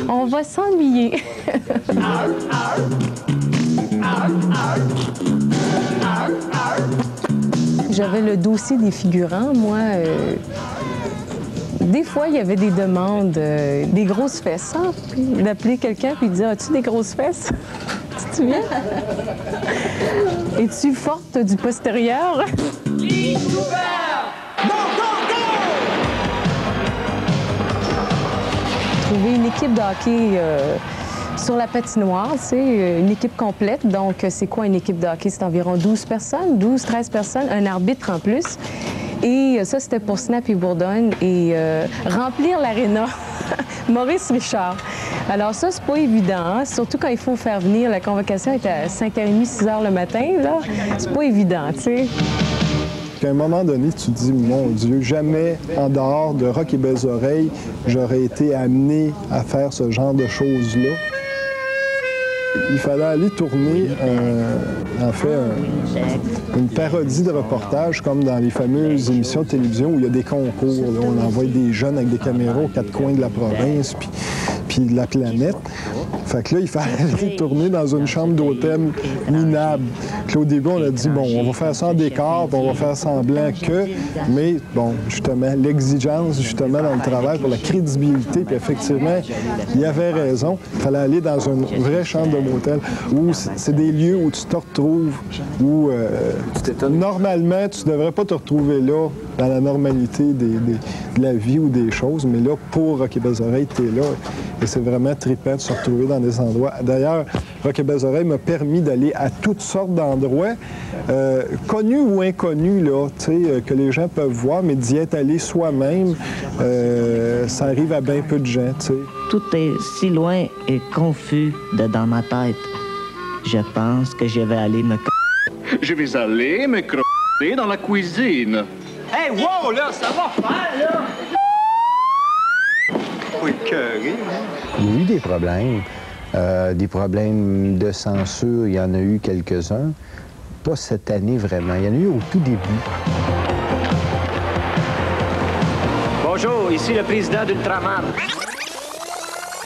On va s'ennuyer. J'avais le dossier des figurants. Moi, des fois, il y avait des demandes, des grosses fesses. Hein? Puis d'appeler quelqu'un et de dire « As-tu des grosses fesses? » Tu te souviens? Es-tu forte du postérieur? Trouver une équipe de hockey sur la patinoire, c'est une équipe complète. Donc, c'est quoi une équipe de hockey? C'est environ 12 personnes, 12-13 personnes, un arbitre en plus. Et ça, c'était pour Snap et Bourdon. Et remplir l'aréna, Maurice Richard. Alors ça, c'est pas évident, hein? Surtout quand il faut faire venir. La convocation est à 5h30, 6h le matin, là. C'est pas évident, tu sais. À un moment donné, tu te dis, mon Dieu, jamais en dehors de Rock et Belles Oreilles, j'aurais été amené à faire ce genre de choses-là. Il fallait aller tourner, une parodie de reportage, comme dans les fameuses émissions de télévision où il y a des concours. Là, on envoie des jeunes avec des caméras aux quatre coins de la province, puis de la planète. Fait que là, il fallait aller tourner dans une chambre d'hôtel minable. Puis au début, on a dit, bon, on va faire ça en décor, puis on va faire semblant que... Mais, bon, justement, l'exigence, justement, dans le travail pour la crédibilité, puis effectivement, il avait raison. Il fallait aller dans une vraie chambre de motel où c'est des lieux où tu te retrouves, où normalement, tu ne devrais pas te retrouver là, dans la normalité de la vie ou des choses, mais là, pour Rock et Belles Oreilles, tu es là. Et c'est vraiment trippant de se retrouver dans des endroits. D'ailleurs, Rock et Belles Oreilles m'a permis d'aller à toutes sortes d'endroits, connus ou inconnus, là, que les gens peuvent voir, mais d'y être allé soi-même, ça arrive à bien peu de gens. T'sais. Tout est si loin et confus dans ma tête. Je pense que je vais aller me Je vais aller me crotter dans la cuisine. Hey, wow, là, ça va faire, là! Oui, curé. Il y a eu des problèmes de censure, il y en a eu quelques-uns. Pas cette année vraiment, il y en a eu au tout début. Bonjour, ici le président d'Ultraman.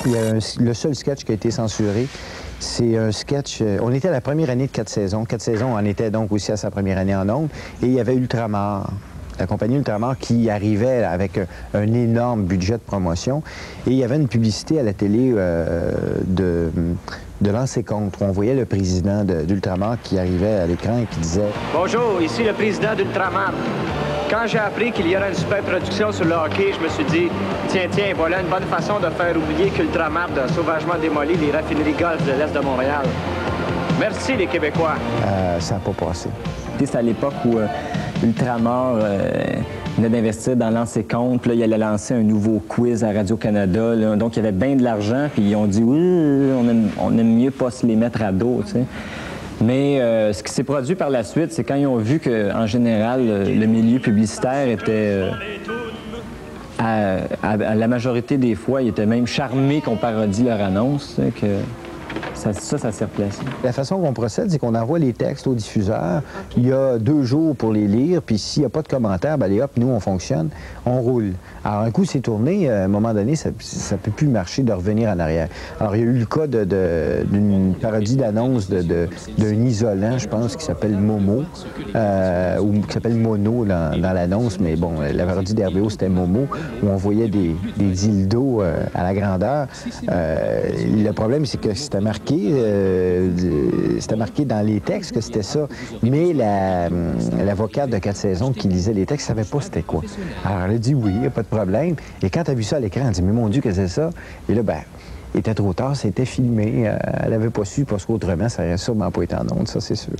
Il y a le seul sketch qui a été censuré, c'est un sketch... on était à la première année de 4 saisons. 4 saisons, on était donc aussi à sa première année en ondes. Et il y avait Ultramar, la compagnie Ultramar qui arrivait avec un énorme budget de promotion. Et il y avait une publicité à la télé de Lancer Contre, où on voyait le président d'Ultramar qui arrivait à l'écran et qui disait « Bonjour, ici le président d'Ultraman. Quand j'ai appris qu'il y aurait une super production sur le hockey, je me suis dit, tiens, voilà une bonne façon de faire oublier qu'Ultramar a sauvagement démoli les raffineries golf de l'Est de Montréal. Merci, les Québécois. » Ça n'a pas passé. C'est à l'époque où Ultramar venait d'investir dans Lancer Compte. Puis là, il allait lancer un nouveau quiz à Radio-Canada. Là. Donc, il y avait bien de l'argent. Puis ils ont dit, oui, on aime mieux pas se les mettre à dos, tu sais. Mais ce qui s'est produit par la suite, c'est quand ils ont vu qu'en général, le milieu publicitaire était, à la majorité des fois, il était même charmé qu'on parodie leur annonce, que ça s'est replacé. La façon qu'on procède, c'est qu'on envoie les textes au diffuseur. Il y a 2 jours pour les lire, puis s'il n'y a pas de commentaires, ben allez hop, nous, on fonctionne, on roule. Alors, un coup, c'est tourné, à un moment donné, ça ne peut plus marcher de revenir en arrière. Alors, il y a eu le cas d'une parodie d'annonce d'un isolant, je pense, qui s'appelle Momo, ou qui s'appelle Mono dans l'annonce, mais bon, la parodie d'RBO, c'était Momo, où on voyait des dildos à la grandeur. Le problème, c'est que c'était marqué dans les textes que c'était ça, mais l'avocate de 4 saisons qui lisait les textes ne savait pas c'était quoi. Alors, elle a dit oui, il n'y a pas de problème. Et quand elle a vu ça à l'écran, elle a dit, mais mon Dieu, qu'est-ce que c'est ça? Et là, ben, il était trop tard, c'était filmé. Elle n'avait pas su, parce qu'autrement, ça n'aurait sûrement pas été en ondes, ça, c'est sûr.